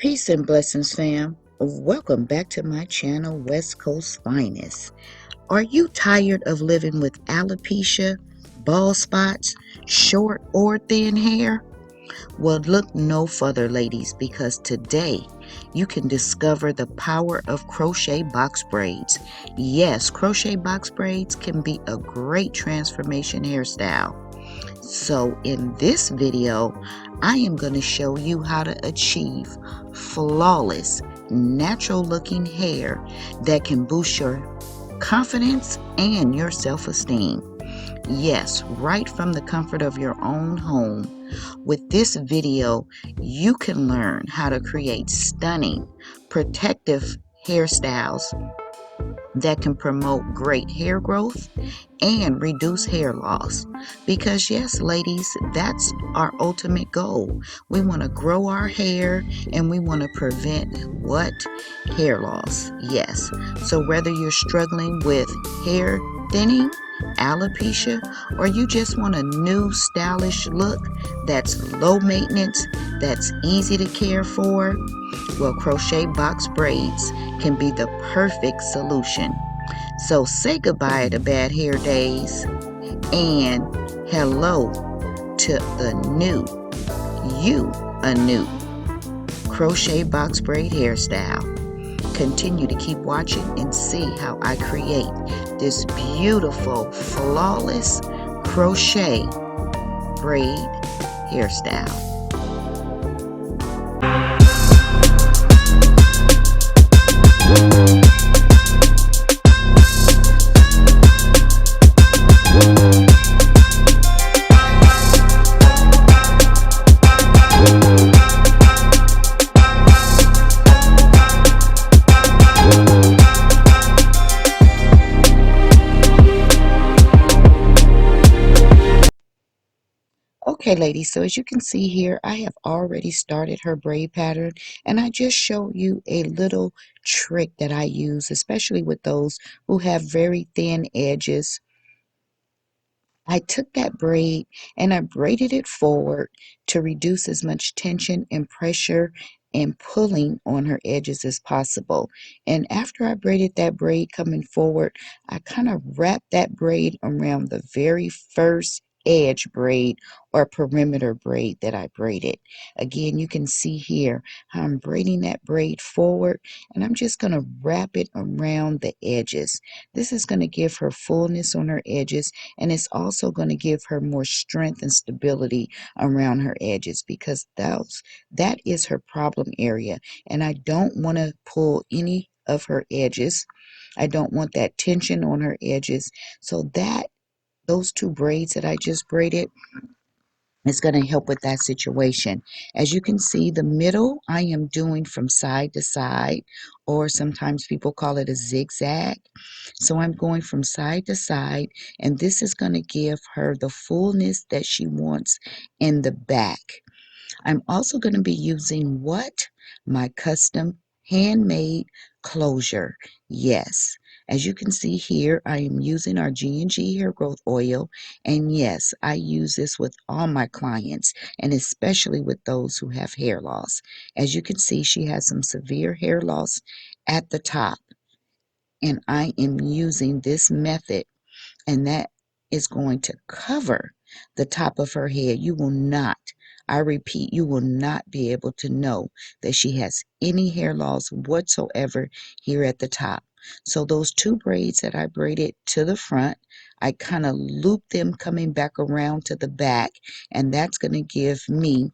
Peace and blessings, fam. Welcome back to my channel, West Coast Finest. Are you tired of living with alopecia, bald spots, short or thin hair? Well, look no further, ladies, because today you can discover the power of crochet box braids. Yes, crochet box braids can be a great transformation hairstyle. So in this video, I am going to show you how to achieve flawless, natural looking hair that can boost your confidence and your self-esteem. Yes, right from the comfort of your own home. With this video, you can learn how to create stunning, protective hairstyles that can promote great hair growth and reduce hair loss. Because yes, ladies, that's our ultimate goal. We want to grow our hair and we want to prevent what? Hair loss. Yes. So whether you're struggling with hair thinning, alopecia, or you just want a new stylish look that's low maintenance, that's easy to care for, well, crochet box braids can be the perfect solution. So say goodbye to bad hair days and hello to the new, a new crochet box braid hairstyle. Continue to keep watching and see how I create this beautiful, flawless crochet braid hairstyle. Okay, ladies, so as you can see here, I have already started her braid pattern, and I just showed you a little trick that I use, especially with those who have very thin edges. I took that braid and I braided it forward to reduce as much tension and pressure and pulling on her edges as possible. And after I braided that braid coming forward, I kind of wrapped that braid around the very first edge braid or perimeter braid that I braided. Again, you can see here how I'm braiding that braid forward, and I'm just going to wrap it around the edges. This is going to give her fullness on her edges, and it's also going to give her more strength and stability around her edges, because that is her problem area, and I don't want to pull any of her edges. I don't want that tension on her edges. So those two braids that I just braided is going to help with that situation. As you can see, the middle I am doing from side to side, or sometimes people call it a zigzag. So I'm going from side to side, and this is going to give her the fullness that she wants in the back. I'm also going to be using my custom handmade closure. Yes, as you can see here, I am using our G&G hair growth oil, and yes, I use this with all my clients, and especially with those who have hair loss. As you can see, she has some severe hair loss at the top, and I am using this method, and that is going to cover the top of her head. You will not, I repeat, you will not be able to know that she has any hair loss whatsoever here at the top. So those two braids that I braided to the front, I kind of loop them coming back around to the back, and that's going to give me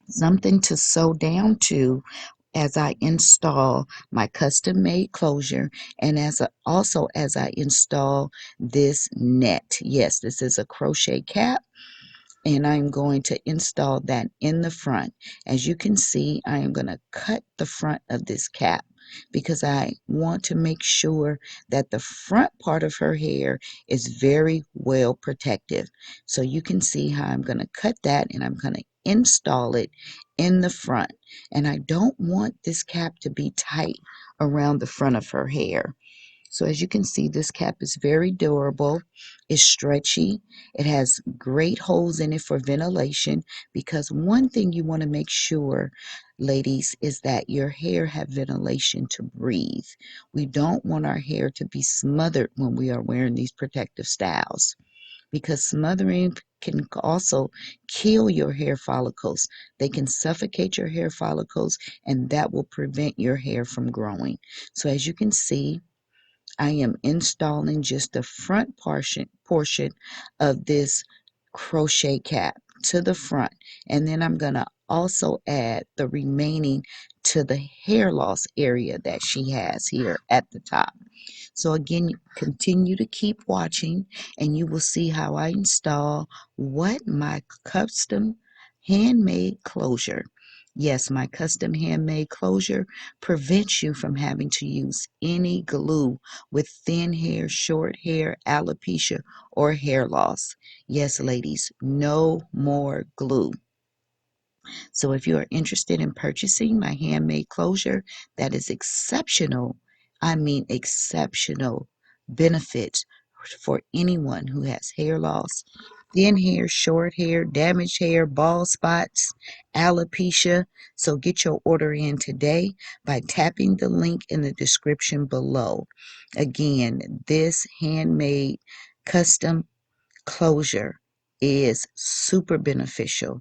something to sew down to as I install my custom made closure, and also as I install this net. Yes, this is a crochet cap, and I'm going to install that in the front. As you can see, I am going to cut the front of this cap because I want to make sure that the front part of her hair is very well protective. So you can see how I'm going to cut that, and I'm going to install it in the front. And I don't want this cap to be tight around the front of her hair. So as you can see, this cap is very durable. It's stretchy. It has great holes in it for ventilation, because one thing you want to make sure, ladies, is that your hair have ventilation to breathe. We don't want our hair to be smothered when we are wearing these protective styles, because smothering can also kill your hair follicles. They can suffocate your hair follicles, and that will prevent your hair from growing. So as you can see, I am installing just the front portion of this crochet cap to the front, and then I'm going to also add the remaining to the hair loss area that she has here at the top. So again, continue to keep watching, and you will see how I install what my custom handmade closure. Yes, my custom handmade closure prevents you from having to use any glue with thin hair, short hair, alopecia, or hair loss. Yes, ladies, no more glue. So if you are interested in purchasing my handmade closure, that is exceptional. I mean exceptional benefits for anyone who has hair loss, thin hair, short hair, damaged hair, bald spots, alopecia. So get your order in today by tapping the link in the description below. Again, this handmade custom closure is super beneficial.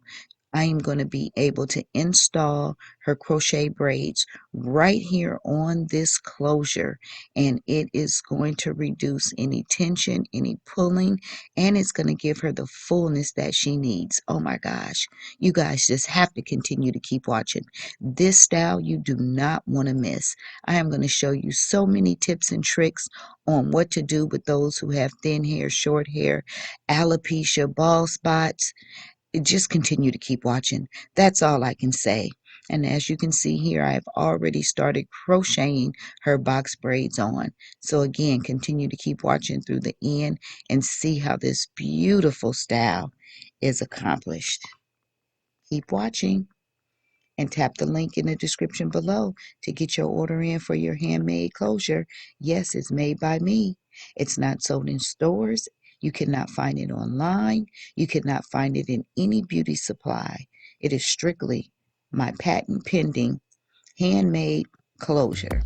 I am going to be able to install her crochet braids right here on this closure, and it is going to reduce any tension, any pulling, and it's going to give her the fullness that she needs. Oh my gosh, you guys just have to continue to keep watching. This style you do not want to miss. I am going to show you so many tips and tricks on what to do with those who have thin hair, short hair, alopecia, bald spots. Just continue to keep watching. That's all I can say. And as you can see here, I've already started crocheting her box braids on. So again, continue to keep watching through the end and see how this beautiful style is accomplished. Keep watching and tap the link in the description below to get your order in for your handmade closure. Yes, it's made by me. It's not sold in stores. You cannot find it online. You cannot find it in any beauty supply. It is strictly my patent pending handmade closure.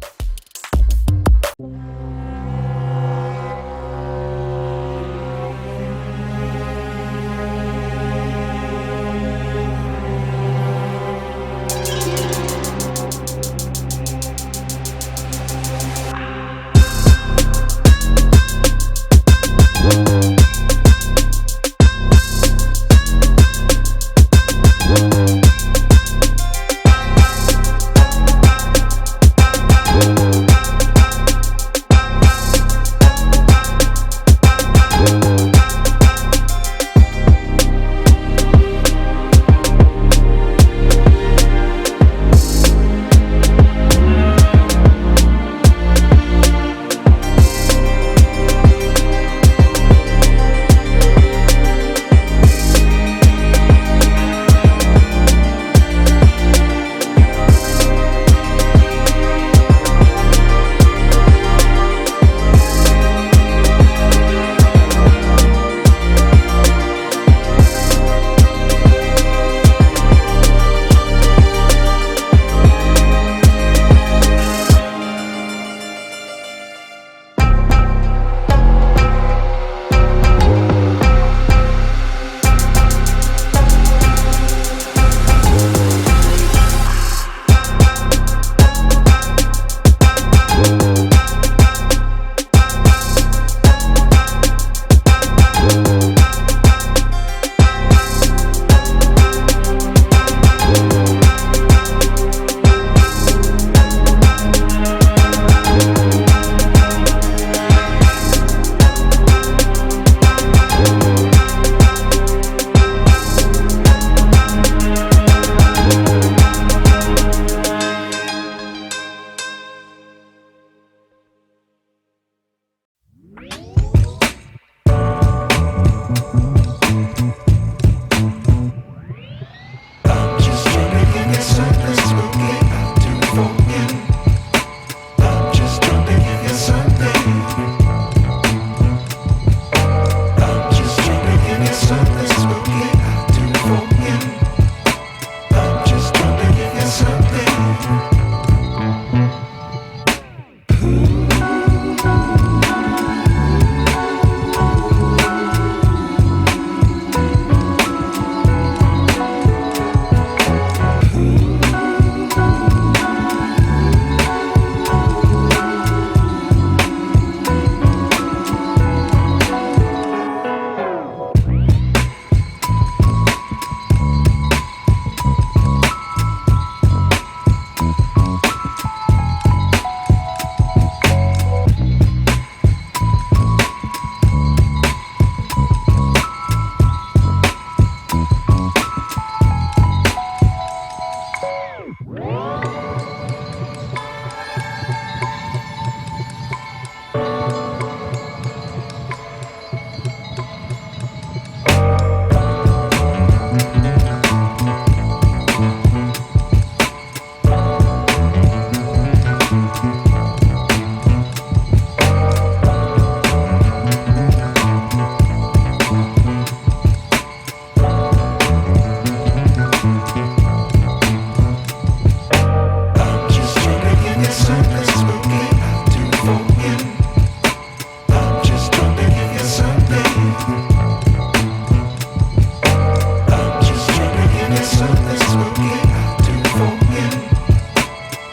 it's okay to forget.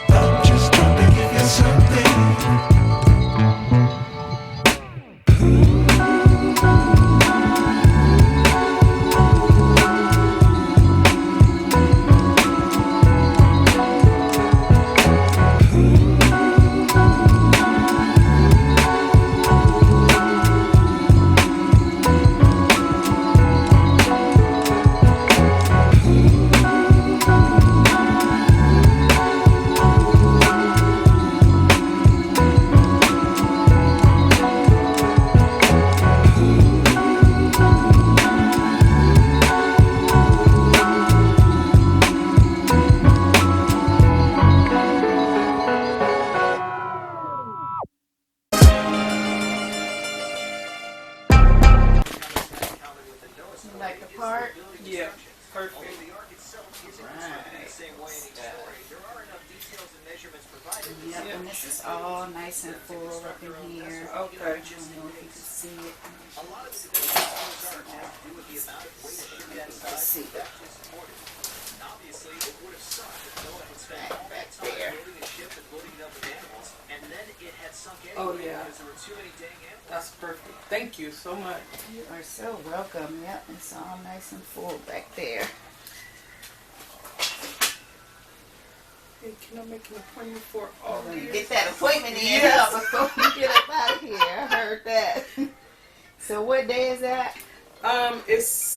I'm just trying to give you something. You like the part? Yeah, perfect. Right. Yep, and this is all nice and full up in here. Okay. I don't know if you can see it. Let's see. Back there. Oh yeah. That's perfect. Thank you so much. You are so welcome. Yep, it's all nice and full back there. Hey, can I make an appointment for all these? Get that appointment in Yes. before we get up out of here. I heard that. So what day is that? It's